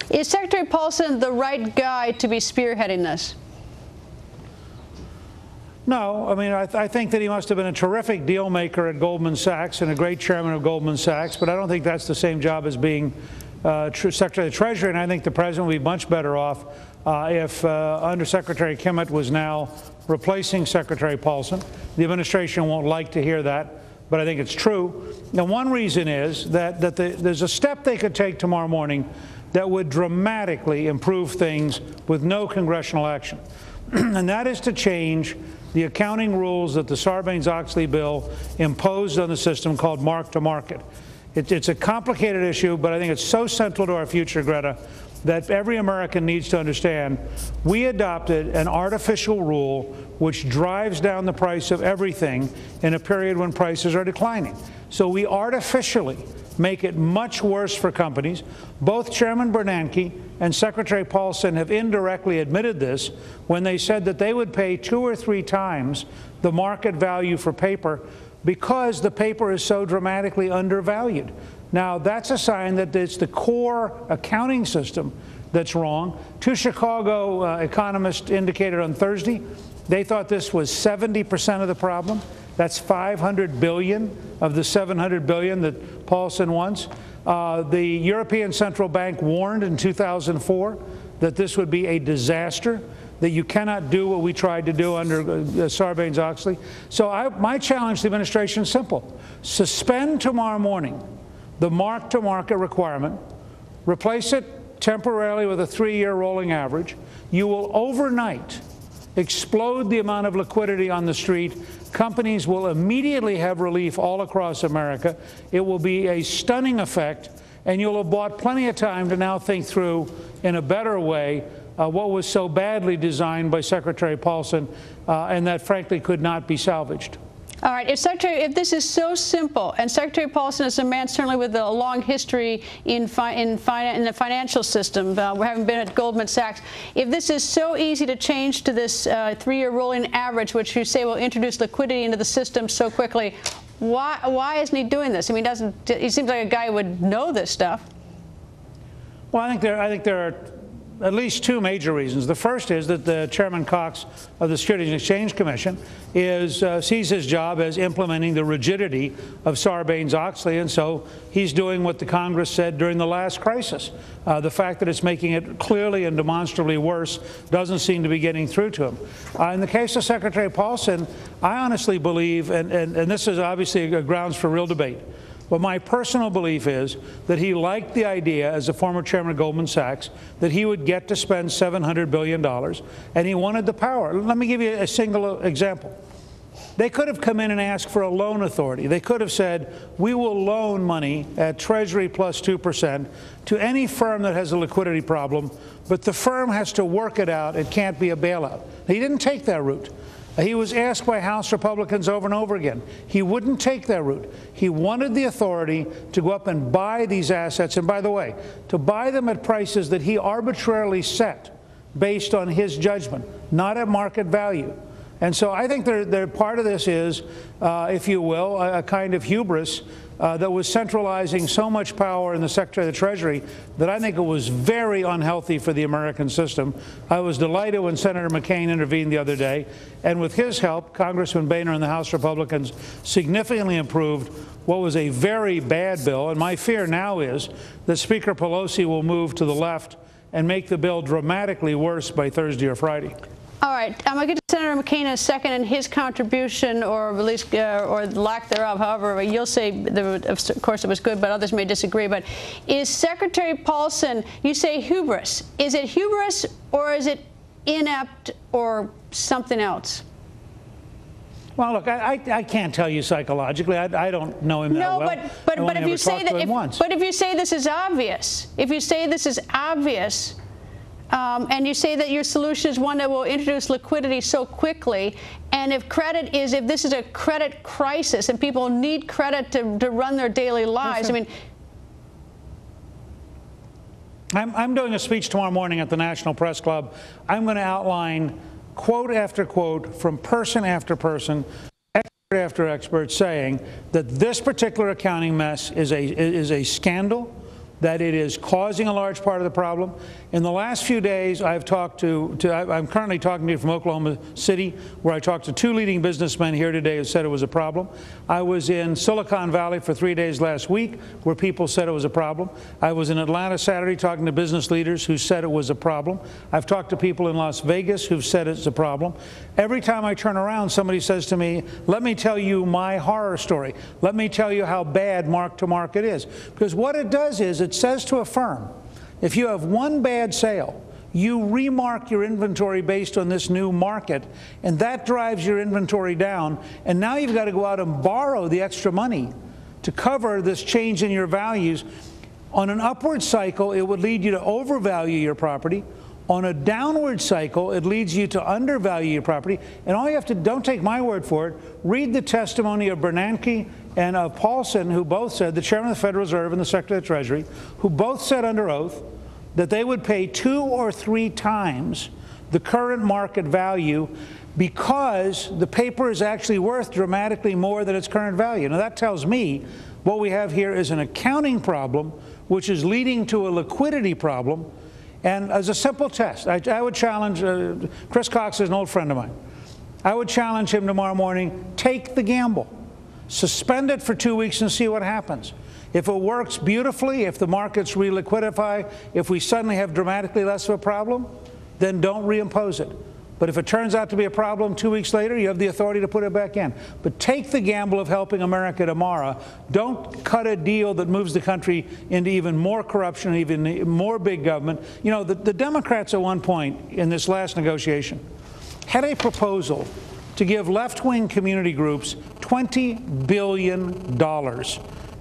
Is Secretary Paulson the right guy to be spearheading this? No, I memean, I think that he must have been a terrific deal maker at Goldman Sachs and a great chairman of Goldman Sachs, but I don't think that's the same job as being Secretary of the Treasury, and I think the president would be much better off if Undersecretary Kimmett was now replacing Secretary Paulson. The administration won't like to hear that, but I think it's true. Now, one reason is that there's a step they could take tomorrow morning that would dramatically improve things with no congressional action, and that is to change the accounting rules that the Sarbanes-Oxley bill imposed on the system called mark-to-market. It's a complicated issue, but I think it's so central to our future, Greta, that every American needs to understand. We adopted an artificial rule which drives down the price of everything in a period when prices are declining. So we artificially make it much worse for companies. Both Chairman Bernanke and Secretary Paulson have indirectly admitted this when they said that they would pay 2 or 3 times the market value for paper because the paper is so dramatically undervalued. Now, that's a sign that it's the core accounting system that's wrong. 2 Chicago economists indicated on Thursday they thought this was 70% of the problem. That's $500 billion of the $700 billion that Paulson wants. The European Central Bank warned in 2004 that this would be a disaster, that you cannot do what we tried to do under Sarbanes-Oxley. So my challenge to the administration is simple. Suspend tomorrow morning the mark-to-market requirement. Replace it temporarily with a 3-year rolling average. You will overnight explode the amount of liquidity on the street. Companies will immediately have relief all across America. It will be a stunning effect, and you'll have bought plenty of time to now think through in a better way what was so badly designed by Secretary Paulson and that frankly could not be salvaged. All right, if this is so simple, and Secretary Paulson is a man certainly with a long history in the financial system, having been at Goldman Sachs, if this is so easy to change to this 3-year rolling average, which you say will introduce liquidity into the system so quickly, why isn't he doing this? I mean, he seems like a guy who would know this stuff. Well, I think there are at least 2 major reasons. The first is that the Chairman Cox of the Securities and Exchange Commission sees his job as implementing the rigidity of Sarbanes-Oxley, and so he's doing what the Congress said during the last crisis. The fact that it's making it clearly and demonstrably worse doesn't seem to be getting through to him. In the case of Secretary Paulson, I honestly believe, and this is obviously a grounds for real debate, but my personal belief is that he liked the idea, as a former chairman of Goldman Sachs, that he would get to spend $700 billion, and he wanted the power. Let me give you a single example. They could have come in and asked for a loan authority. They could have said, we will loan money at Treasury plus 2% to any firm that has a liquidity problem, but the firm has to work it out. It can't be a bailout. He didn't take that route. He was asked by House Republicans over and over again. He wouldn't take that route. He wanted the authority to go up and buy these assets, and by the way, to buy them at prices that he arbitrarily set based on his judgment, not at market value. And so I think part of this is, if you will, a kind of hubris that was centralizing so much power in the Secretary of the Treasury that I think it was very unhealthy for the American system. I was delighted when Senator McCain intervened the other day, and with his help, Congressman Boehner and the House Republicans significantly improved what was a very bad bill. And my fear now is that Speaker Pelosi will move to the left and make the bill dramatically worse by Thursday or Friday. All right, I'm going to get to Senator McCain in a second and his contribution, or at least or lack thereof. However, you'll say, of course, it was good, but others may disagree. But is Secretary Paulson, you say hubris. Is it hubris, or is it inept, or something else? Well, look, I can't tell you psychologically. I don't know him that well. No, but if you say that, but if you say this is obvious, and you say that your solution is one that will introduce liquidity so quickly, and if this is a credit crisis and people need credit to run their daily lives, I mean. I'm doing a speech tomorrow morning at the National Press Club. I'm going to outline quote after quote from person after person, expert after expert, saying that this particular accounting mess is a scandal. that it is causing a large part of the problem. In the last few days, I've talked I'm currently talking to you from Oklahoma City, where I talked to 2 leading businessmen here today who said it was a problem. I was in Silicon Valley for 3 days last week, where people said it was a problem. I was in Atlanta Saturday talking to business leaders who said it was a problem. I've talked to people in Las Vegas who've said it's a problem. Every time I turn around, somebody says to me, let me tell you my horror story. Let me tell you how bad mark-to-market is. Because what it does is it says to a firm, if you have one bad sale, you remark your inventory based on this new market, and that drives your inventory down, and now you've got to go out and borrow the extra money to cover this change in your values. On an upward cycle, it would lead you to overvalue your property. On a downward cycle, it leads you to undervalue your property. And all you have to, don't take my word for it, read the testimony of Bernanke and of Paulson, who both said, the chairman of the Federal Reserve and the Secretary of the Treasury, who both said under oath that they would pay 2 or 3 times the current market value because the paper is actually worth dramatically more than its current value. Now, that tells me what we have here is an accounting problem, which is leading to a liquidity problem. And as a simple test, I would challenge, Chris Cox is an old friend of mine. I would challenge him tomorrow morning, take the gamble. Suspend it for 2 weeks and see what happens. If it works beautifully, if the markets reliquidify, if we suddenly have dramatically less of a problem, then don't reimpose it. But if it turns out to be a problem 2 weeks later, you have the authority to put it back in. But take the gamble of helping America tomorrow. Don't cut a deal that moves the country into even more corruption, even more big government. You know, the Democrats at one point in this last negotiation had a proposal to give left-wing community groups $20 billion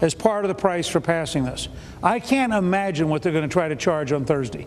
as part of the price for passing this. I can't imagine what they're going to try to charge on Thursday.